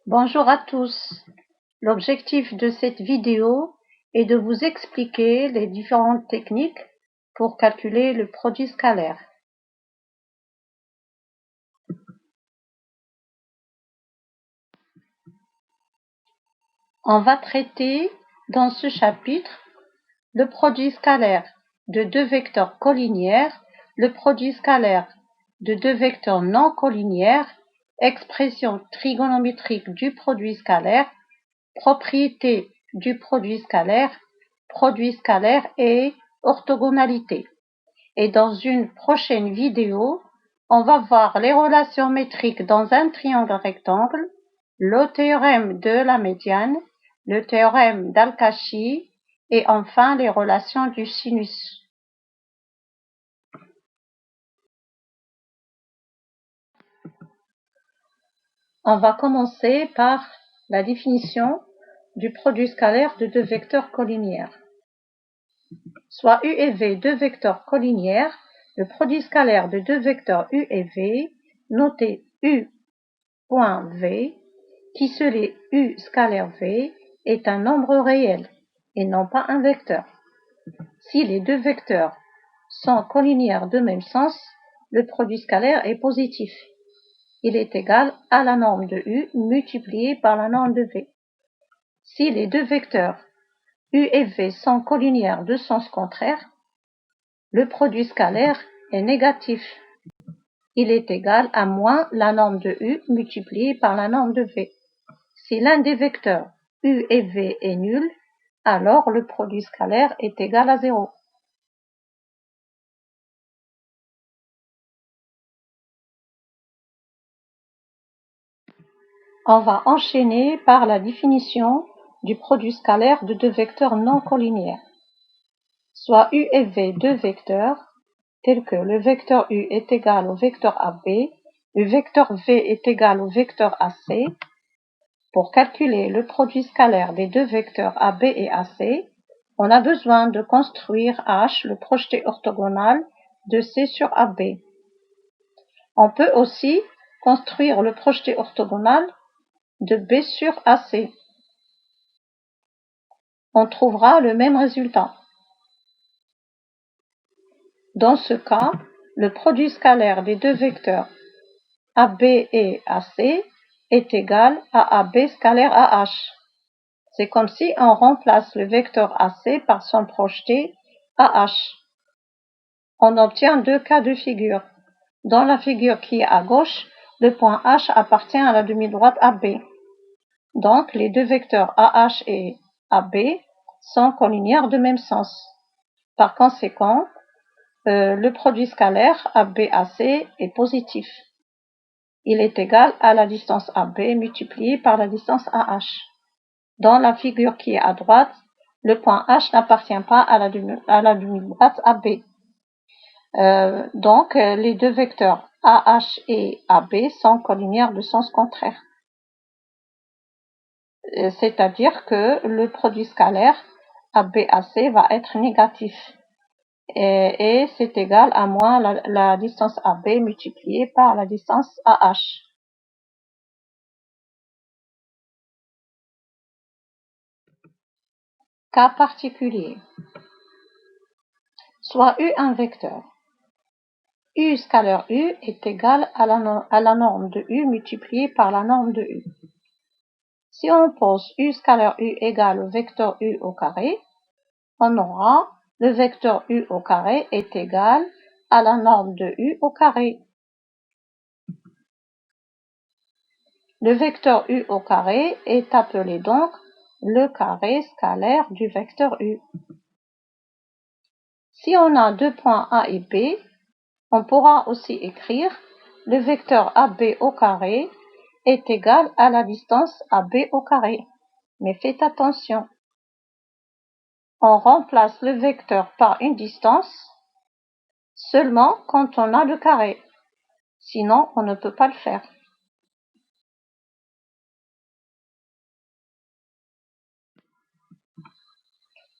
Bonjour à tous. L'objectif de cette vidéo est de vous expliquer les différentes techniques pour calculer le produit scalaire. On va traiter dans ce chapitre le produit scalaire de deux vecteurs collinéaires, le produit scalaire de deux vecteurs non collinéaires, expression trigonométrique du produit scalaire, propriétés du produit scalaire et orthogonalité. Et dans une prochaine vidéo, on va voir les relations métriques dans un triangle rectangle, le théorème de la médiane, le théorème d'Al-Kashi et enfin les relations du sinus. On va commencer par la définition du produit scalaire de deux vecteurs collinéaires. Soit U et V deux vecteurs collinéaires, le produit scalaire de deux vecteurs U et V, noté U.V, qui se l'est U scalaire V, est un nombre réel et non pas un vecteur. Si les deux vecteurs sont collinéaires de même sens, le produit scalaire est positif. Il est égal à la norme de U multipliée par la norme de V. Si les deux vecteurs U et V sont collinéaires de sens contraire, le produit scalaire est négatif. Il est égal à moins la norme de U multipliée par la norme de V. Si l'un des vecteurs U et V est nul, alors le produit scalaire est égal à 0. On va enchaîner par la définition du produit scalaire de deux vecteurs non collinéaires. Soit U et V deux vecteurs, tels que le vecteur U est égal au vecteur AB, le vecteur V est égal au vecteur AC. Pour calculer le produit scalaire des deux vecteurs AB et AC, on a besoin de construire H, le projeté orthogonal de C sur AB. On peut aussi construire le projeté orthogonal de B sur AC. On trouvera le même résultat. Dans ce cas, le produit scalaire des deux vecteurs AB et AC est égal à AB scalaire AH. C'est comme si on remplace le vecteur AC par son projeté AH. On obtient deux cas de figure. Dans la figure qui est à gauche, le point H appartient à la demi-droite AB. Donc, les deux vecteurs AH et AB sont collinéaires de même sens. Par conséquent, le produit scalaire AB-AC est positif. Il est égal à la distance AB multipliée par la distance AH. Dans la figure qui est à droite, le point H n'appartient pas à la demi-droite AB. Donc, les deux vecteurs AH et AB sont collinéaires de sens contraire. C'est-à-dire que le produit scalaire AB-AC va être négatif. Et c'est égal à moins la distance AB multipliée par la distance AH. Cas particulier. Soit U un vecteur. U scalaire U est égal à la norme de U multipliée par la norme de U. Si on pose U scalaire U égale au vecteur U au carré, on aura le vecteur U au carré est égal à la norme de U au carré. Le vecteur U au carré est appelé donc le carré scalaire du vecteur U. Si on a deux points A et B, on pourra aussi écrire le vecteur AB au carré est égal à la distance AB au carré. Mais faites attention, on remplace le vecteur par une distance seulement quand on a le carré. Sinon, on ne peut pas le faire.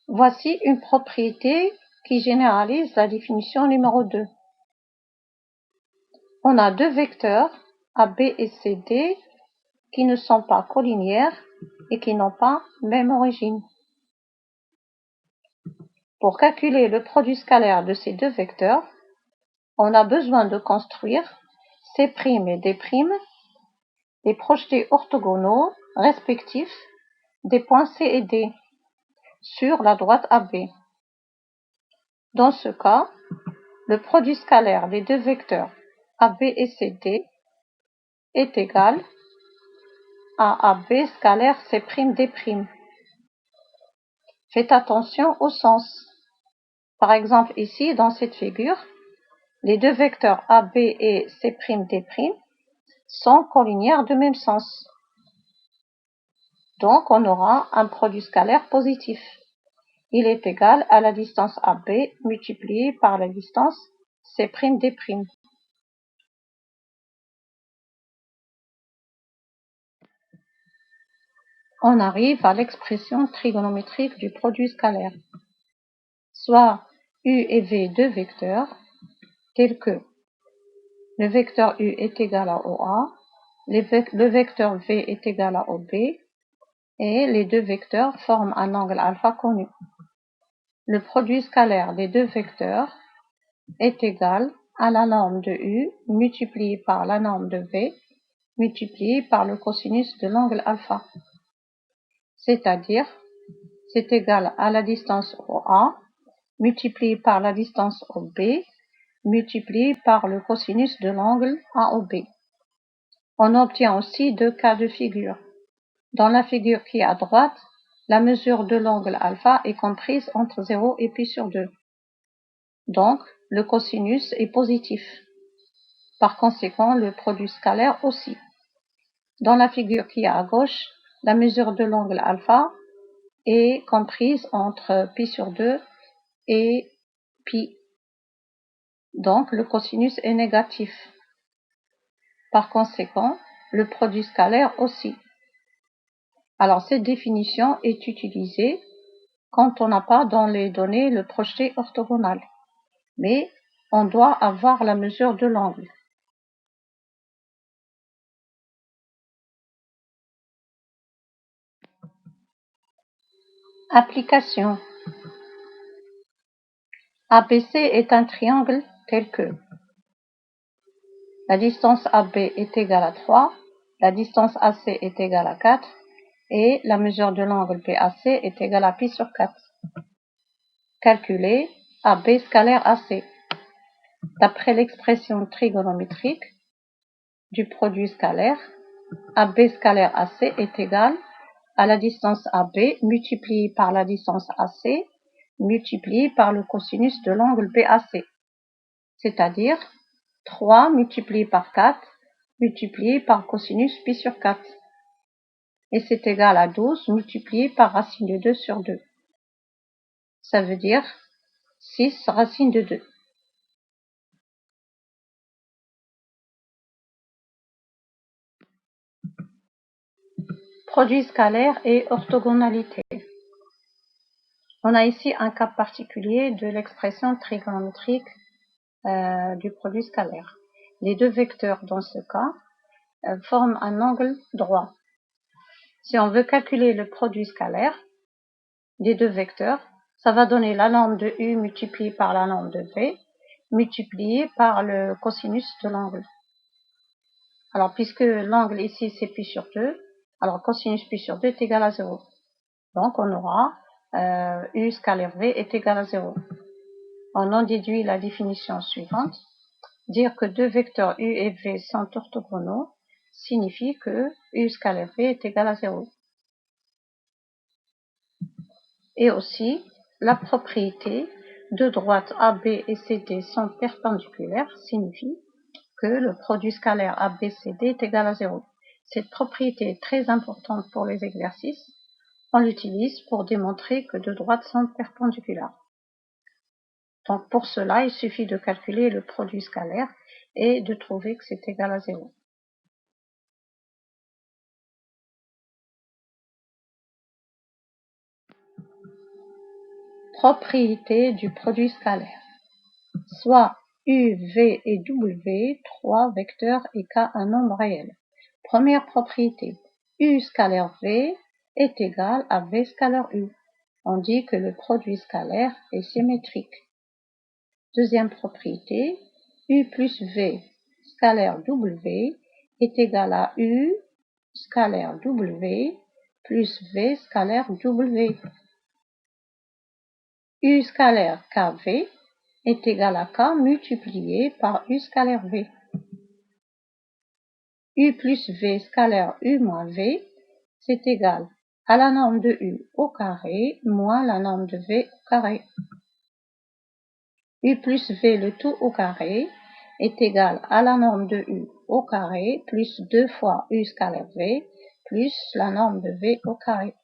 Voici une propriété qui généralise la définition numéro 2. On a deux vecteurs, AB et CD, qui ne sont pas collinéaires et qui n'ont pas même origine. Pour calculer le produit scalaire de ces deux vecteurs, on a besoin de construire C' et D', des projetés orthogonaux respectifs des points C et D sur la droite AB. Dans ce cas, le produit scalaire des deux vecteurs AB et CD est égal à AB scalaire C'D'. Faites attention au sens. Par exemple, ici, dans cette figure, les deux vecteurs AB et C'D' sont collinéaires de même sens. Donc, on aura un produit scalaire positif. Il est égal à la distance AB multipliée par la distance C'D'. On arrive à l'expression trigonométrique du produit scalaire. Soit U et V deux vecteurs, tels que le vecteur U est égal à OA, le vecteur V est égal à OB, et les deux vecteurs forment un angle alpha connu. Le produit scalaire des deux vecteurs est égal à la norme de U multipliée par la norme de V multipliée par le cosinus de l'angle alpha. C'est-à-dire, c'est égal à la distance OA multipliée par la distance OB multipliée par le cosinus de l'angle AOB. On obtient aussi deux cas de figure. Dans la figure qui est à droite, la mesure de l'angle alpha est comprise entre 0 et pi sur 2. Donc, le cosinus est positif. Par conséquent, le produit scalaire aussi. Dans la figure qui est à gauche, la mesure de l'angle alpha est comprise entre pi sur 2 et pi. Donc, le cosinus est négatif. Par conséquent, le produit scalaire aussi. Alors, cette définition est utilisée quand on n'a pas dans les données le projeté orthogonal. Mais on doit avoir la mesure de l'angle. Application. ABC est un triangle tel que la distance AB est égale à 3, la distance AC est égale à 4 et la mesure de l'angle BAC est égale à pi sur 4. Calculer AB scalaire AC. D'après l'expression trigonométrique du produit scalaire, AB scalaire AC est égal à la distance AB multipliée par la distance AC multipliée par le cosinus de l'angle BAC, c'est-à-dire 3 multiplié par 4 multiplié par cosinus pi sur 4. Et c'est égal à 12 multiplié par racine de 2 sur 2. Ça veut dire 6 racine de 2. Produit scalaire et orthogonalité. On a ici un cas particulier de l'expression trigonométrique du produit scalaire. Les deux vecteurs dans ce cas forment un angle droit. Si on veut calculer le produit scalaire des deux vecteurs, ça va donner la norme de U multipliée par la norme de V multipliée par le cosinus de l'angle. Alors, puisque l'angle ici c'est pi sur 2, alors cosinus pi sur 2 est égal à 0. Donc, on aura U scalaire V est égal à 0. On en déduit la définition suivante. Dire que deux vecteurs U et V sont orthogonaux signifie que U scalaire V est égal à 0. Et aussi, la propriété deux droites AB et CD sont perpendiculaires signifie que le produit scalaire ABCD est égal à 0. Cette propriété est très importante pour les exercices. On l'utilise pour démontrer que deux droites sont perpendiculaires. Donc pour cela, il suffit de calculer le produit scalaire et de trouver que c'est égal à 0. Propriété du produit scalaire. Soit U, V et W, trois vecteurs et K un nombre réel. Première propriété. U scalaire V est égal à V scalaire U. On dit que le produit scalaire est symétrique. Deuxième propriété, U plus V scalaire W est égal à U scalaire W plus V scalaire W. U scalaire KV est égal à K multiplié par U scalaire V. U plus V scalaire U moins V, c'est égal à la norme de U au carré moins la norme de V au carré. U plus V le tout au carré est égal à la norme de U au carré plus 2 fois U scalaire V plus la norme de V au carré.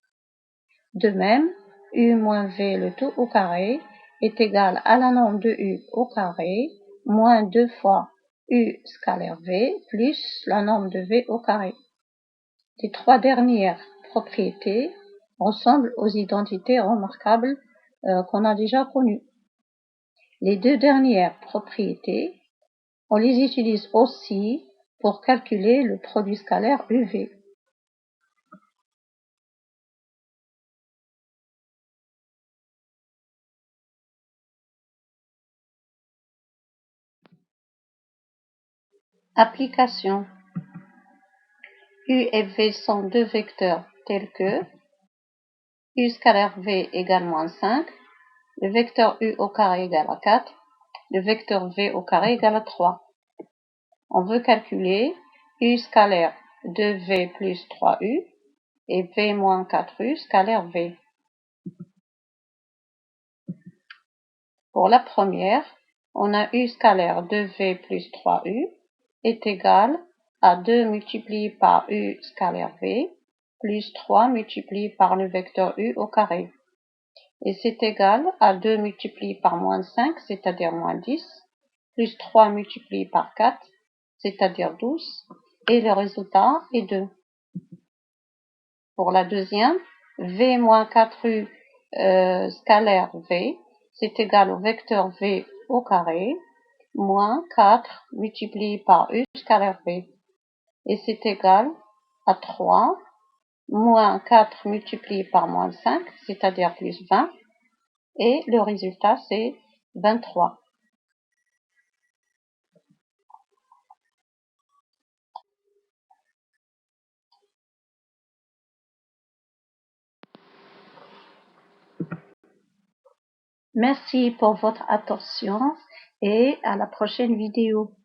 De même, U moins V le tout au carré est égal à la norme de U au carré moins 2 fois U scalaire V plus la norme de V au carré. Les trois dernières propriétés ressemblent aux identités remarquables qu'on a déjà connues. Les deux dernières propriétés, on les utilise aussi pour calculer le produit scalaire UV. Application. U et V sont deux vecteurs tels que U scalaire V égale moins 5, le vecteur U au carré égale à 4, le vecteur V au carré égale à 3. On veut calculer U scalaire 2V plus 3U et V moins 4U scalaire V. Pour la première, on a U scalaire 2V plus 3U est égal à 2 multiplié par U scalaire V plus 3 multiplié par le vecteur U au carré. Et c'est égal à 2 multiplié par moins 5, c'est-à-dire moins 10, plus 3 multiplié par 4, c'est-à-dire 12, et le résultat est 2. Pour la deuxième, V moins 4U scalaire V, c'est égal au vecteur V au carré, moins 4 multiplié par U scalaire V. Et c'est égal à 3, moins 4 multiplié par moins 5, c'est-à-dire plus 20, et le résultat c'est 23. Merci pour votre attention et à la prochaine vidéo.